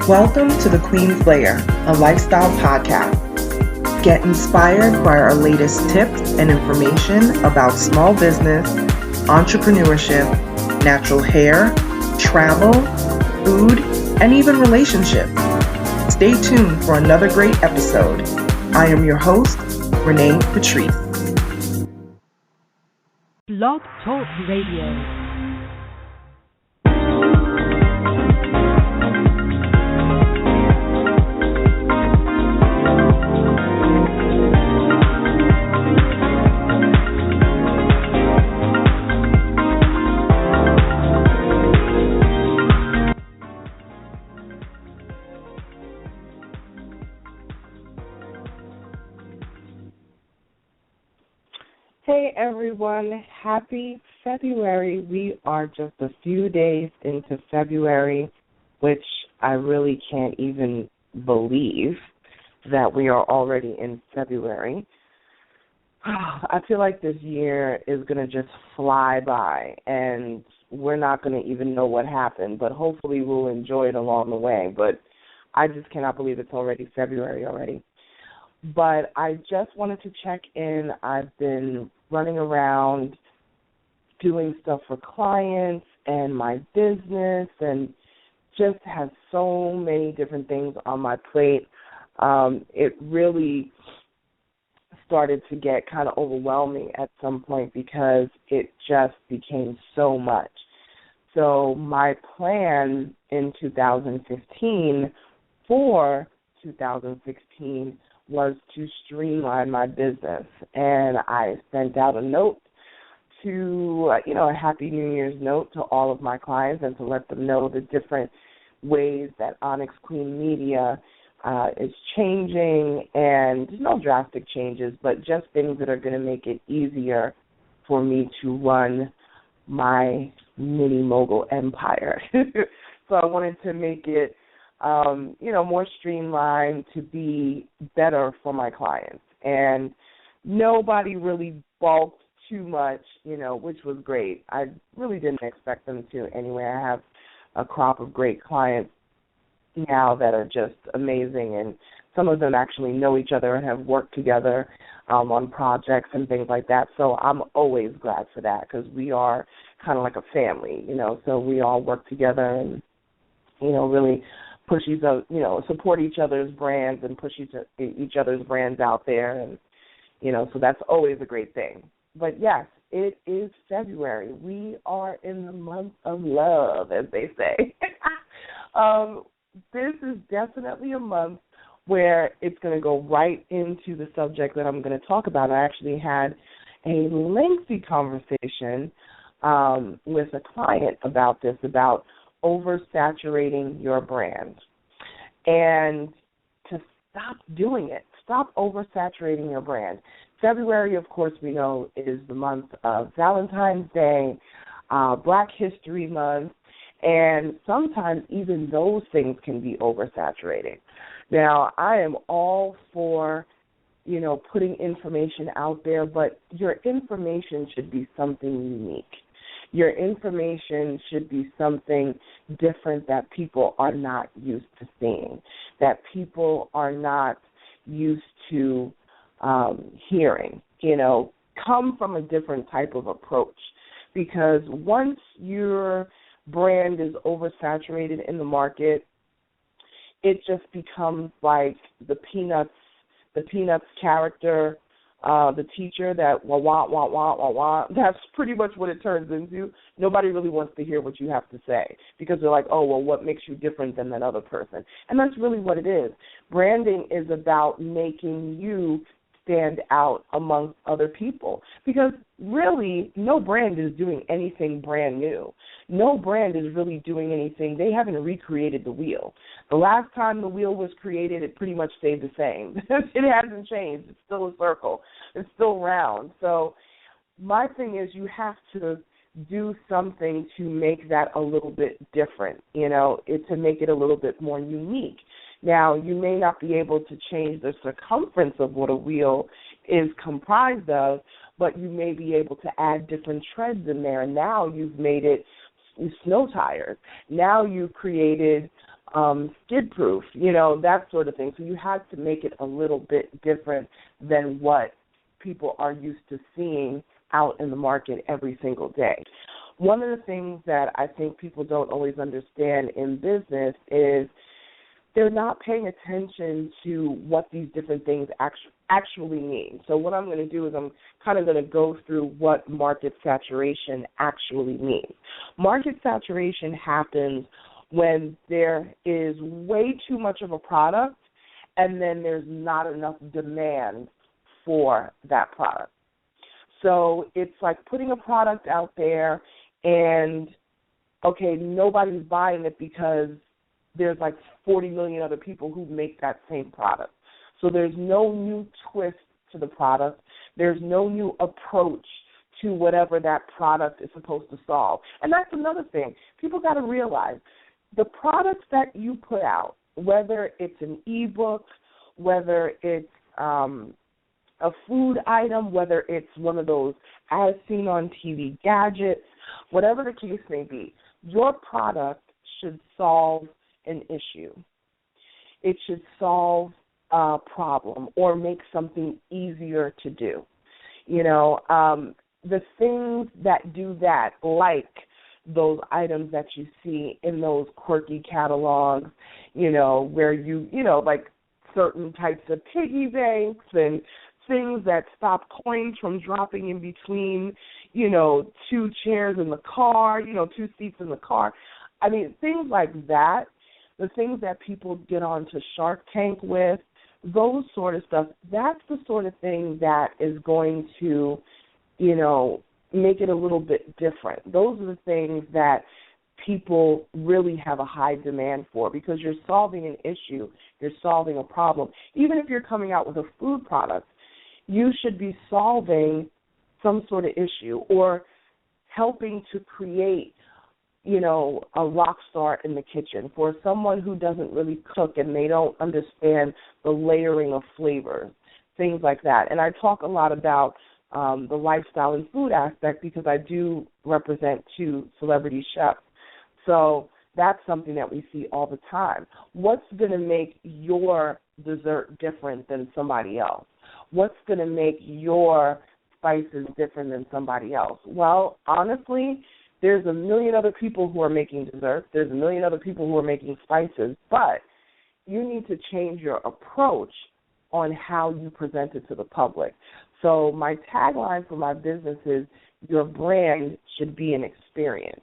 Welcome to the Queen's Lair, a lifestyle podcast. Get inspired by our latest tips and information about small business, entrepreneurship, natural hair, travel, food, and even relationships. Stay tuned for another great episode. I am your host, Renée Patrice. Blog Talk Radio. Hey everyone, happy February. We are just a few days into February, which I really can't even believe that we are already in February. I feel like this year is going to just fly by and we're not going to even know what happened, but hopefully we'll enjoy it along the way. But I just cannot believe it's already February already. But I just wanted to check in. I've been running around doing stuff for clients and my business and just have so many different things on my plate. It really started to get kind of overwhelming at some point because it just became so much. So my plan in 2015 for 2016 was to streamline my business. And I sent out a note to, a Happy New Year's note to all of my clients and to let them know the different ways that OnyxQueen Media is changing, and no drastic changes, but just things that are going to make it easier for me to run my mini mogul empire. So I wanted to make it more streamlined to be better for my clients. And nobody really balked too much, which was great. I really didn't expect them to anyway. I have a crop of great clients now that are just amazing, and some of them actually know each other and have worked together on projects and things like that. So I'm always glad for that because we are kind of like a family, so we all work together and, really push each other, support each other's brands and push each other's brands out there. And, so that's always a great thing. But yes, it is February. We are in the month of love, as they say. This is definitely a month where it's going to go right into the subject that I'm going to talk about. I actually had a lengthy conversation with a client about this, about over-saturating your brand. And to stop doing it, stop over-saturating your brand. February, of course, we know is the month of Valentine's Day, Black History Month, and sometimes even those things can be oversaturating. Now, I am all for, putting information out there, but your information should be something unique. Your information should be something different that people are not used to seeing, that people are not used to hearing. Come from a different type of approach, because once your brand is oversaturated in the market, it just becomes like the Peanuts character, the teacher that wah. That's pretty much what it turns into. Nobody really wants to hear what you have to say because they're like, oh, well, what makes you different than that other person? And that's really what it is. Branding is about making you stand out amongst other people, because really no brand is doing anything brand new. No brand is really doing anything. They haven't recreated the wheel. The last time the wheel was created, it pretty much stayed the same. It hasn't changed. It's still a circle. It's still round. So my thing is, you have to do something to make that a little bit different, to make it a little bit more unique. Now, you may not be able to change the circumference of what a wheel is comprised of, but you may be able to add different treads in there, and now you've made it snow tires. Now you've created skid-proof, that sort of thing. So you had to make it a little bit different than what people are used to seeing out in the market every single day. One of the things that I think people don't always understand in business is they're not paying attention to what these different things actually mean. So what I'm going to do is I'm kind of going to go through what market saturation actually means. Market saturation happens when there is way too much of a product and then there's not enough demand for that product. So it's like putting a product out there and, okay, nobody's buying it because there's like 40 million other people who make that same product. So there's no new twist to the product. There's no new approach to whatever that product is supposed to solve. And that's another thing. People got to realize the products that you put out, whether it's an ebook, whether it's a food item, whether it's one of those as seen on TV gadgets, whatever the case may be, your product should solve an issue. It should solve a problem or make something easier to do. The things that do that, like those items that you see in those quirky catalogs, where like certain types of piggy banks and things that stop coins from dropping in between, two chairs in the car, two seats in the car. I mean, things like that, the things that people get onto Shark Tank with, those sort of stuff, that's the sort of thing that is going to, make it a little bit different. Those are the things that people really have a high demand for because you're solving an issue, you're solving a problem. Even if you're coming out with a food product, you should be solving some sort of issue or helping to create, a rock star in the kitchen for someone who doesn't really cook and they don't understand the layering of flavors, things like that. And I talk a lot about the lifestyle and food aspect because I do represent 2 celebrity chefs. So that's something that we see all the time. What's going to make your dessert different than somebody else? What's going to make your spices different than somebody else? Well, honestly, there's a million other people who are making desserts. There's a million other people who are making spices, but you need to change your approach on how you present it to the public. So my tagline for my business is your brand should be an experience.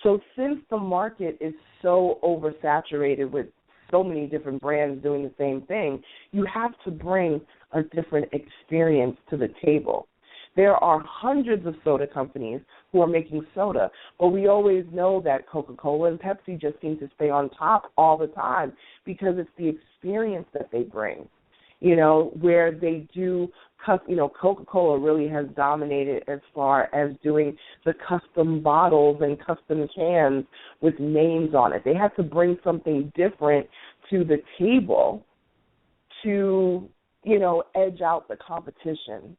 So since the market is so oversaturated with so many different brands doing the same thing, you have to bring a different experience to the table. There are hundreds of soda companies who are making soda, but we always know that Coca-Cola and Pepsi just seem to stay on top all the time because it's the experience that they bring, where they do, Coca-Cola really has dominated as far as doing the custom bottles and custom cans with names on it. They had to bring something different to the table to edge out the competition,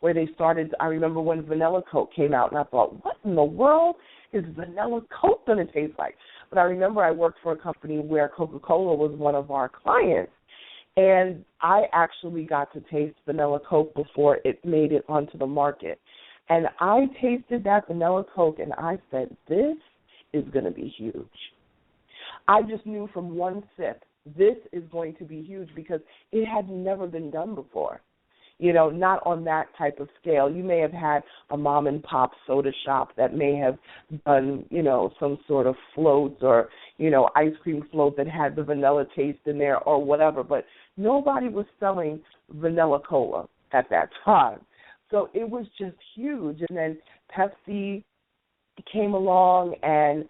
where they started. I remember when Vanilla Coke came out, and I thought, what in the world is Vanilla Coke going to taste like? But I remember I worked for a company where Coca-Cola was one of our clients, and I actually got to taste Vanilla Coke before it made it onto the market. And I tasted that Vanilla Coke, and I said, this is going to be huge. I just knew from one sip, this is going to be huge because it had never been done before, not on that type of scale. You may have had a mom-and-pop soda shop that may have done, some sort of floats or, ice cream float that had the vanilla taste in there or whatever, but nobody was selling vanilla cola at that time. So it was just huge. And then Pepsi came along, and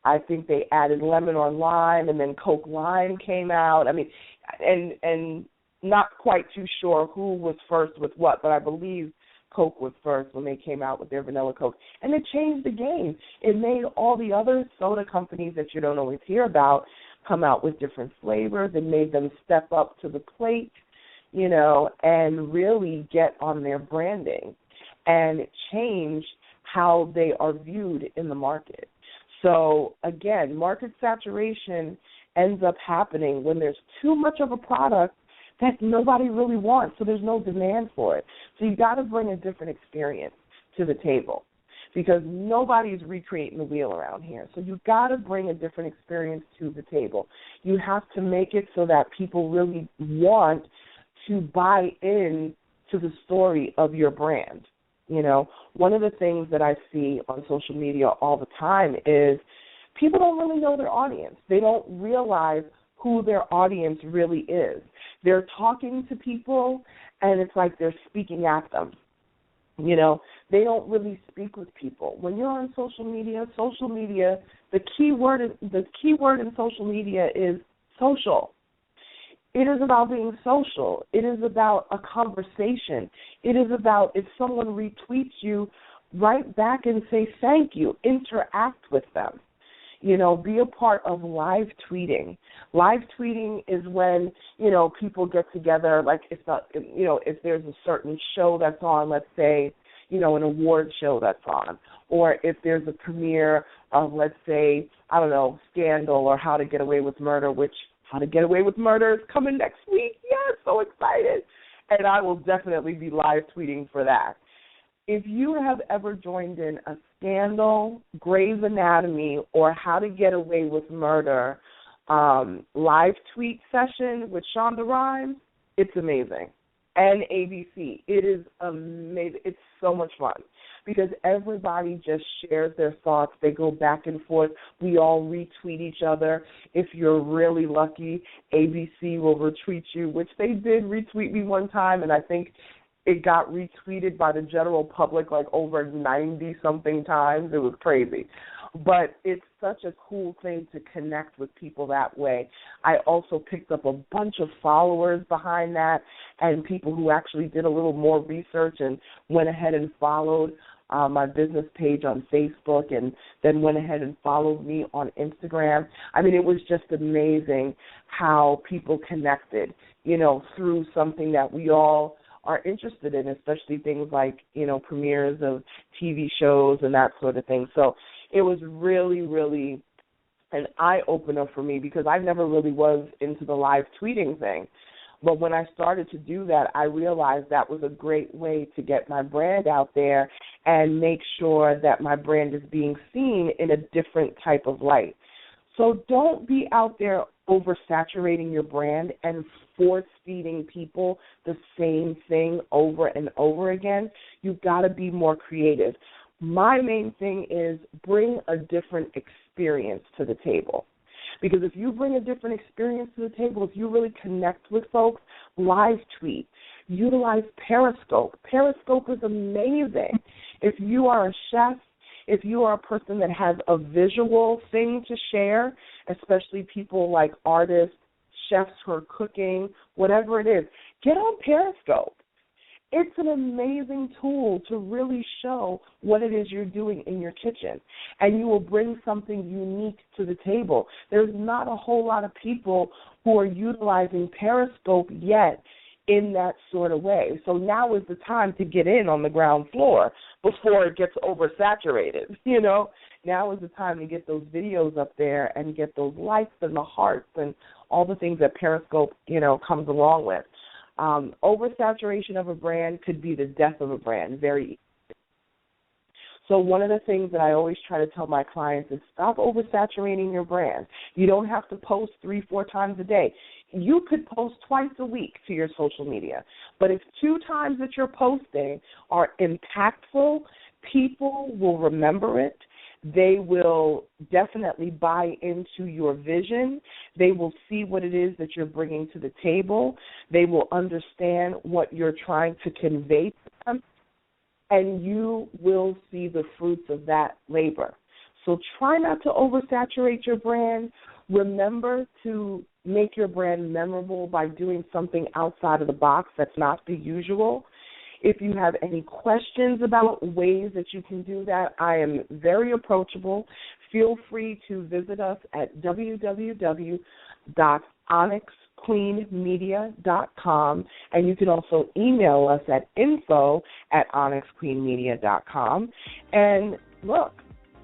I think they added lemon or lime, and then Coke Lime came out. I mean, and not quite too sure who was first with what, but I believe Coke was first when they came out with their vanilla Coke. And it changed the game. It made all the other soda companies that you don't always hear about come out with different flavors. It made them step up to the plate, and really get on their branding. And it changed how they are viewed in the market. So, again, market saturation ends up happening when there's too much of a product that nobody really wants, so there's no demand for it. So you got to bring a different experience to the table because nobody's recreating the wheel around here. So you got to bring a different experience to the table. You have to make it so that people really want to buy in to the story of your brand. You know, one of the things that I see on social media all the time is people don't really know their audience. They don't realize who their audience really is. They're talking to people, and it's like they're speaking at them. You know, they don't really speak with people. When you're on social media, the key word in social media is social. It is about being social. It is about a conversation. It is about if someone retweets you, write back and say thank you. Interact with them. You know, be a part of live tweeting. Live tweeting is when, you know, people get together, like if there's a certain show that's on, let's say, you know, an award show that's on, or if there's a premiere of, let's say, I don't know, Scandal or How to Get Away with Murder, which How to Get Away with Murder is coming next week. Yes, so excited. And I will definitely be live tweeting for that. If you have ever joined in a Scandal, Grey's Anatomy, or How to Get Away with Murder live tweet session with Shonda Rhimes, it's amazing. And ABC, it is amazing. It's so much fun because everybody just shares their thoughts. They go back and forth. We all retweet each other. If you're really lucky, ABC will retweet you, which they did retweet me one time, and I think it got retweeted by the general public like over 90-something times. It was crazy. But it's such a cool thing to connect with people that way. I also picked up a bunch of followers behind that and people who actually did a little more research and went ahead and followed my business page on Facebook and then went ahead and followed me on Instagram. I mean, it was just amazing how people connected, you know, through something that we all are interested in, especially things like, you know, premieres of TV shows and that sort of thing. So it was really, really an eye-opener for me because I never really was into the live tweeting thing. But when I started to do that, I realized that was a great way to get my brand out there and make sure that my brand is being seen in a different type of light. So don't be out there oversaturating your brand and force-feeding people the same thing over and over again. You've got to be more creative. My main thing is bring a different experience to the table. Because if you bring a different experience to the table, if you really connect with folks, live tweet, utilize Periscope. Periscope is amazing. If you are a chef, if you are a person that has a visual thing to share, especially people like artists, chefs who are cooking, whatever it is, get on Periscope. It's an amazing tool to really show what it is you're doing in your kitchen, and you will bring something unique to the table. There's not a whole lot of people who are utilizing Periscope yet in that sort of way. So now is the time to get in on the ground floor before it gets oversaturated, you know. Now is the time to get those videos up there and get those likes and the hearts and all the things that Periscope, you know, comes along with. Oversaturation of a brand could be the death of a brand very easily. So one of the things that I always try to tell my clients is stop oversaturating your brand. You don't have to post 3-4 times a day. You could post twice a week to your social media. But if 2 times that you're posting are impactful, people will remember it. They will definitely buy into your vision. They will see what it is that you're bringing to the table. They will understand what you're trying to convey to them, and you will see the fruits of that labor. So try not to oversaturate your brand. Remember to make your brand memorable by doing something outside of the box that's not the usual. If you have any questions about ways that you can do that, I am very approachable. Feel free to visit us at www.OnyxQueenMedia.com, and you can also email us at info@OnyxQueenMedia.com. And look,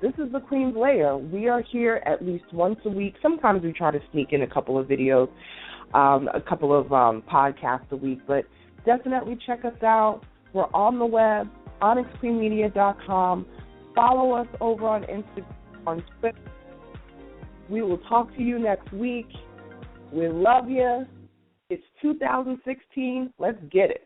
this is the Queen's Lair. We are here at least once a week. Sometimes we try to sneak in a couple of videos, a couple of podcasts a week, but definitely check us out. We're on the web, OnyxQueenMedia.com. Follow us over on Instagram, on Twitter. We will talk to you next week. We love you. It's 2016. Let's get it.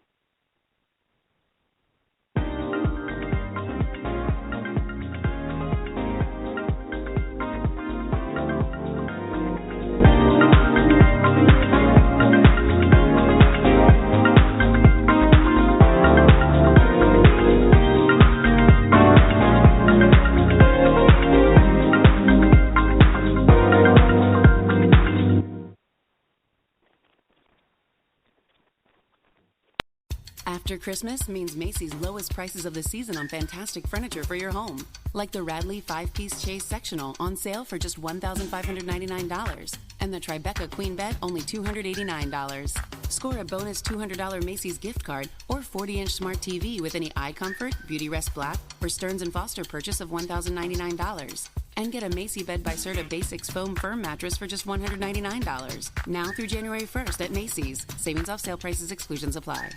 After Christmas means Macy's lowest prices of the season on fantastic furniture for your home. Like the Radley 5-piece Chase sectional on sale for just $1,599. And the Tribeca Queen Bed only $289. Score a bonus $200 Macy's gift card or 40-inch smart TV with any iComfort, Beautyrest Black, or Stearns & Foster purchase of $1,099. And get a Macy Bed by Serta Basics foam firm mattress for just $199. Now through January 1st at Macy's. Savings off sale prices, exclusions apply.